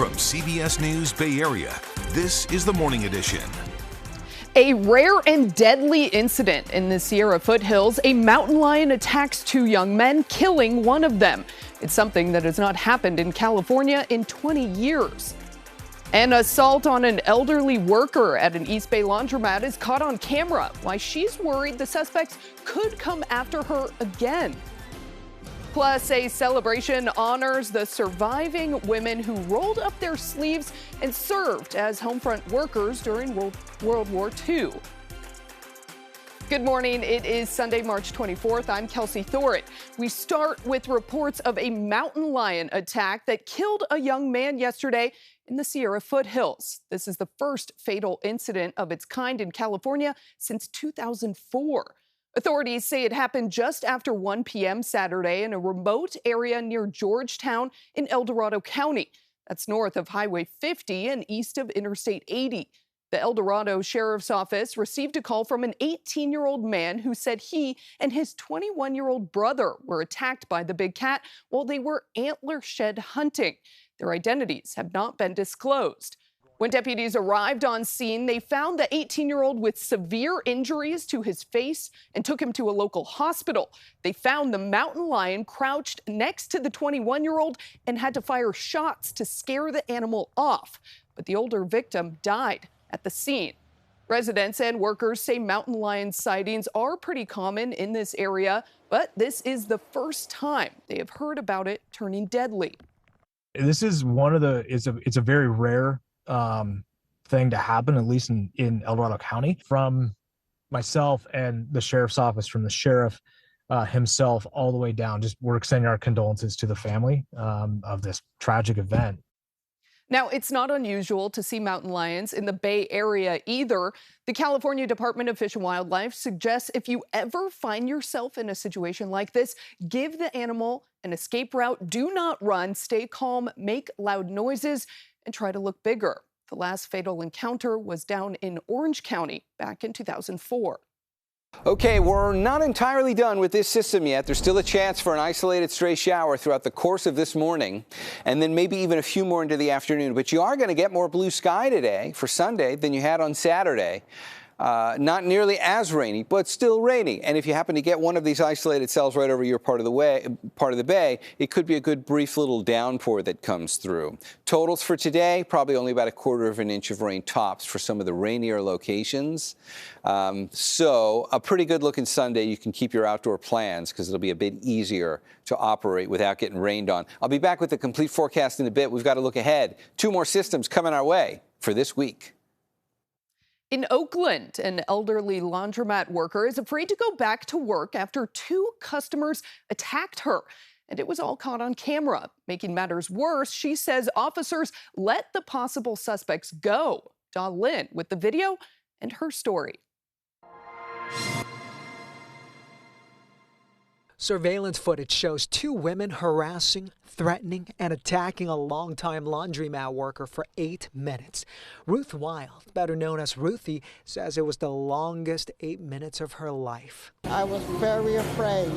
From CBS News Bay Area, this is the Morning Edition. A rare and deadly incident in the Sierra foothills. A mountain lion attacks two young men, killing one of them. It's something that has not happened in California in 20 years. An assault on an elderly worker at an East Bay laundromat is caught on camera. Why she's worried the suspects could come after her again. Plus, a celebration honors the surviving women who rolled up their sleeves and served as homefront workers during World War II. Good morning. It is Sunday, March 24th. I'm Kelsey Thorett. We start with reports of a mountain lion attack that killed a young man yesterday in the Sierra foothills. This is the first fatal incident of its kind in California since 2004. Authorities say it happened just after 1 p.m. Saturday in a remote area near Georgetown in El Dorado County. That's north of Highway 50 and east of Interstate 80. The El Dorado Sheriff's Office received a call from an 18-year-old man who said he and his 21-year-old brother were attacked by the big cat while they were antler shed hunting. Their identities have not been disclosed. When deputies arrived on scene, they found the 18-year-old with severe injuries to his face and took him to a local hospital. They found the mountain lion crouched next to the 21-year-old and had to fire shots to scare the animal off. But the older victim died at the scene. Residents and workers say mountain lion sightings are pretty common in this area, but this is the first time they have heard about it turning deadly. This is it's a very rare thing to happen, at least in El Dorado County. From myself and the sheriff's office, from the sheriff himself all the way down, we're extending our condolences to the family of this tragic event. Now, it's not unusual to see mountain lions in the Bay Area either. The California Department of Fish and Wildlife suggests if you ever find yourself in a situation like this, give the animal an escape route. Do not run, stay calm, make loud noises, and try to look bigger. The last fatal encounter was down in Orange County back in 2004. Okay, we're not entirely done with this system yet. There's still a chance for an isolated stray shower throughout the course of this morning, and then maybe even a few more into the afternoon. But you are going to get more blue sky today for Sunday than you had on Saturday. Not nearly as rainy, but still rainy. And if you happen to get one of these isolated cells right over your part of the bay, it could be a good brief little downpour that comes through. Totals for today, probably only about 1/4 of an inch of rain tops for some of the rainier locations. So a pretty good looking Sunday. You can keep your outdoor plans because it'll be a bit easier to operate without getting rained on. I'll be back with the complete forecast in a bit. We've got to look ahead. 2 more systems coming our way for this week. In Oakland, an elderly laundromat worker is afraid to go back to work after 2 customers attacked her. And it was all caught on camera. Making matters worse, she says officers let the possible suspects go. Dawn Lynn with the video and her story. Surveillance footage shows 2 women harassing, threatening, and attacking a longtime laundromat worker for 8 minutes. Ruth Wild, better known as Ruthie, says it was the longest 8 minutes of her life. I was very afraid,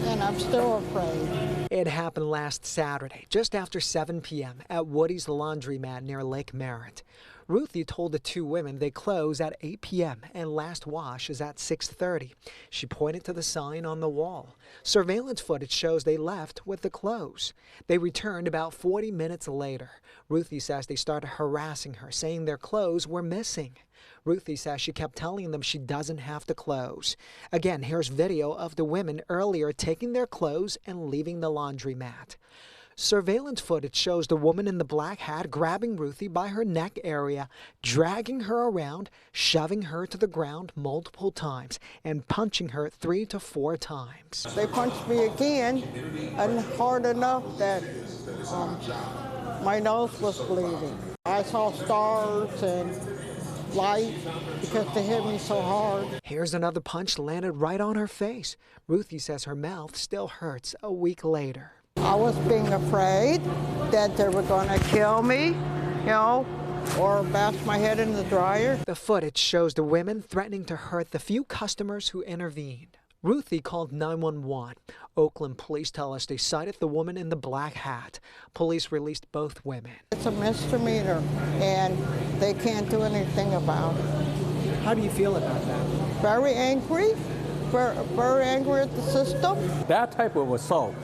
and I'm still afraid. It happened last Saturday, just after 7 p.m. at Woody's Laundromat near Lake Merritt. Ruthie told the 2 women they close at 8 p.m. and last wash is at 6:30. She pointed to the sign on the wall. Surveillance footage shows they left with the clothes. They returned about 40 minutes later. Ruthie says they started harassing her, saying their clothes were missing. Ruthie says she kept telling them she doesn't have to close. Again, here's video of the women earlier taking their clothes and leaving the laundromat. Surveillance footage shows the woman in the black hat grabbing Ruthie by her neck area, dragging her around, shoving her to the ground multiple times, and punching her 3 to 4 times. They punched me again, and hard enough that my nose was bleeding. I saw stars and light because they hit me so hard. Here's another punch landed right on her face. Ruthie says her mouth still hurts a week later. I was being afraid that they were going to kill me, or bash my head in the dryer. The footage shows the women threatening to hurt the few customers who intervened. Ruthie called 911. Oakland police tell us they cited the woman in the black hat. Police released both women. It's a misdemeanor, and they can't do anything about it. How do you feel about that? Very angry, very angry at the system. That type of assault,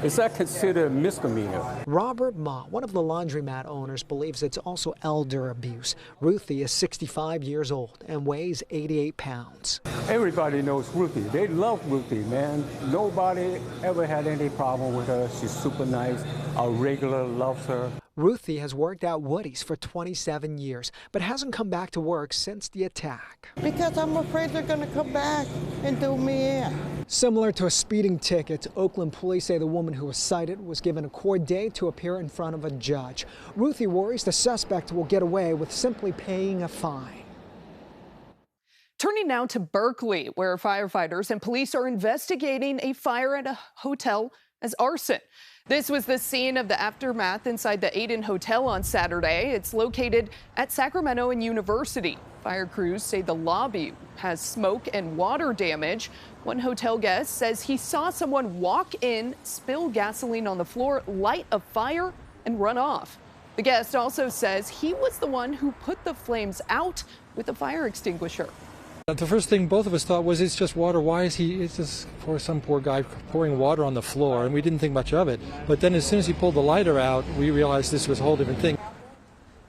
is that considered a misdemeanor? Robert Ma, one of the laundromat owners, believes it's also elder abuse. Ruthie is 65 years old and weighs 88 pounds. Everybody knows Ruthie. They love Ruthie, man. Nobody ever had any problem with her. She's super nice. Our regular loves her. Ruthie has worked at Woody's for 27 years, but hasn't come back to work since the attack. Because I'm afraid they're going to come back and do me in. Similar to a speeding ticket, Oakland police say the woman who was cited was given a court date to appear in front of a judge. Ruthie worries the suspect will get away with simply paying a fine. Turning now to Berkeley, where firefighters and police are investigating a fire at a hotel as arson. This was the scene of the aftermath inside the Aiden Hotel on Saturday. It's located at Sacramento and University. Fire crews say the lobby has smoke and water damage. One hotel guest says he saw someone walk in, spill gasoline on the floor, light a fire, and run off. The guest also says he was the one who put the flames out with a fire extinguisher. The first thing both of us thought was, it's just water. Why is it's just for some poor guy pouring water on the floor? And we didn't think much of it. But then as soon as he pulled the lighter out, we realized this was a whole different thing.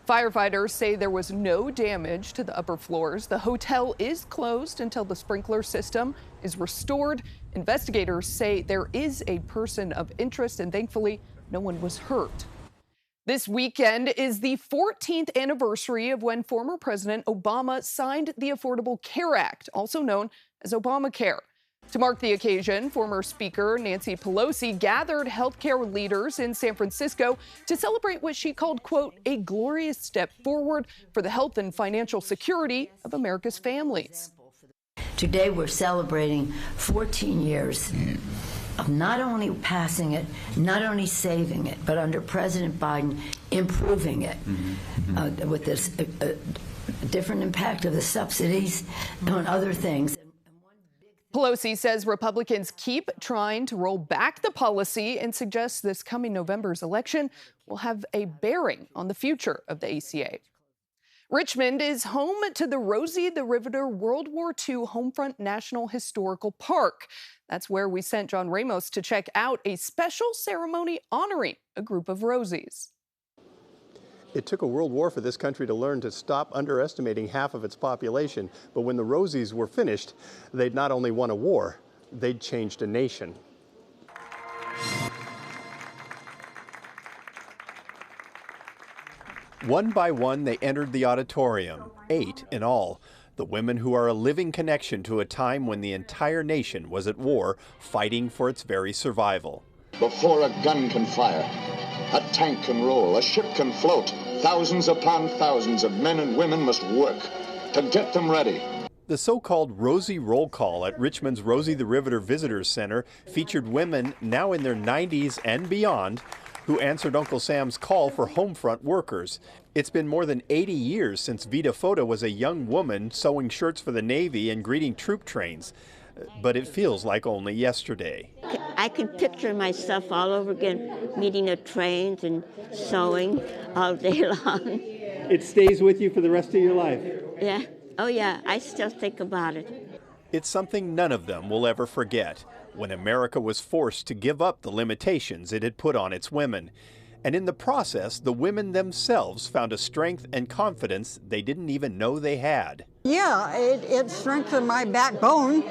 Firefighters say there was no damage to the upper floors. The hotel is closed until the sprinkler system is restored. Investigators say there is a person of interest, and thankfully no one was hurt. This weekend is the 14th anniversary of when former President Obama signed the Affordable Care Act, also known as Obamacare. To mark the occasion, former Speaker Nancy Pelosi gathered healthcare leaders in San Francisco to celebrate what she called, quote, a glorious step forward for the health and financial security of America's families. Today we're celebrating 14 years of not only passing it, not only saving it, but under President Biden, improving it with this different impact of the subsidies on other things. Pelosi says Republicans keep trying to roll back the policy and suggests this coming November's election will have a bearing on the future of the ACA. Richmond is home to the Rosie the Riveter World War II Homefront National Historical Park. That's where we sent John Ramos to check out a special ceremony honoring a group of Rosies. It took a world war for this country to learn to stop underestimating half of its population. But when the Rosies were finished, they'd not only won a war, they'd changed a nation. One by one, they entered the auditorium, 8 in all. The women who are a living connection to a time when the entire nation was at war, fighting for its very survival. Before a gun can fire, a tank can roll, a ship can float, thousands upon thousands of men and women must work to get them ready. The so-called Rosie Roll Call at Richmond's Rosie the Riveter Visitors Center featured women now in their 90s and beyond who answered Uncle Sam's call for homefront workers. It's been more than 80 years since Vida Fota was a young woman sewing shirts for the Navy and greeting troop trains. But it feels like only yesterday. I could picture myself all over again, meeting the trains and sewing all day long. It stays with you for the rest of your life? Yeah. Oh, yeah. I still think about it. It's something none of them will ever forget, when America was forced to give up the limitations it had put on its women. And in the process, the women themselves found a strength and confidence they didn't even know they had. Yeah, it strengthened my backbone,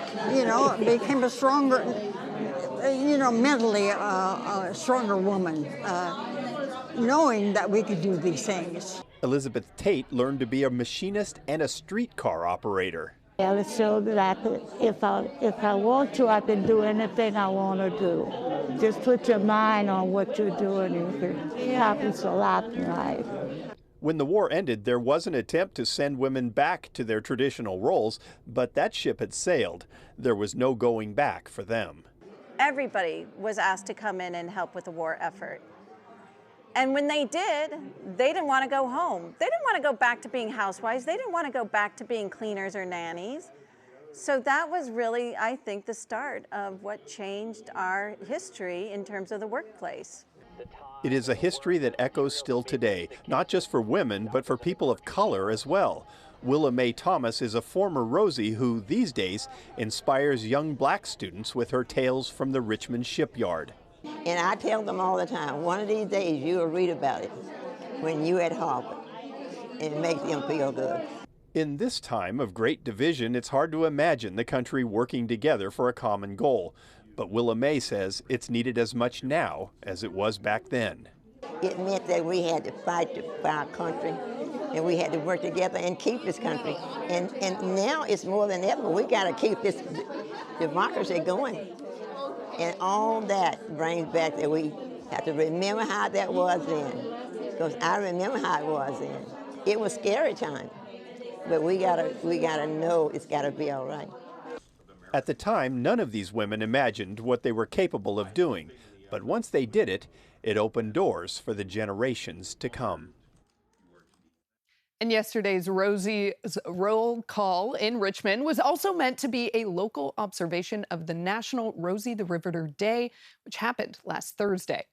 became a stronger, mentally a stronger woman, knowing that we could do these things. Elizabeth Tate learned to be a machinist and a streetcar operator. Yeah, it showed that if I want to, I can do anything I want to do. Just put your mind on what you're doing, and it happens a lot in life. When the war ended, there was an attempt to send women back to their traditional roles, but that ship had sailed. There was no going back for them. Everybody was asked to come in and help with the war effort. And when they did, they didn't want to go home. They didn't want to go back to being housewives. They didn't want to go back to being cleaners or nannies. So that was really, I think, the start of what changed our history in terms of the workplace. It is a history that echoes still today, not just for women, but for people of color as well. Willa Mae Thomas is a former Rosie who, these days, inspires young black students with her tales from the Richmond shipyard. And I tell them all the time, one of these days you will read about it when you're at Harvard, and it makes them feel good. In this time of great division, it's hard to imagine the country working together for a common goal. But Willa Mae says it's needed as much now as it was back then. It meant that we had to fight for our country, and we had to work together and keep this country. And now it's more than ever. We got to keep this democracy going. And all that brings back that we have to remember how that was then. Because I remember how it was then. It was scary time. But we gotta know it's gotta be all right. At the time, none of these women imagined what they were capable of doing. But once they did it, it opened doors for the generations to come. And yesterday's Rosie's roll call in Richmond was also meant to be a local observation of the National Rosie the Riveter Day, which happened last Thursday.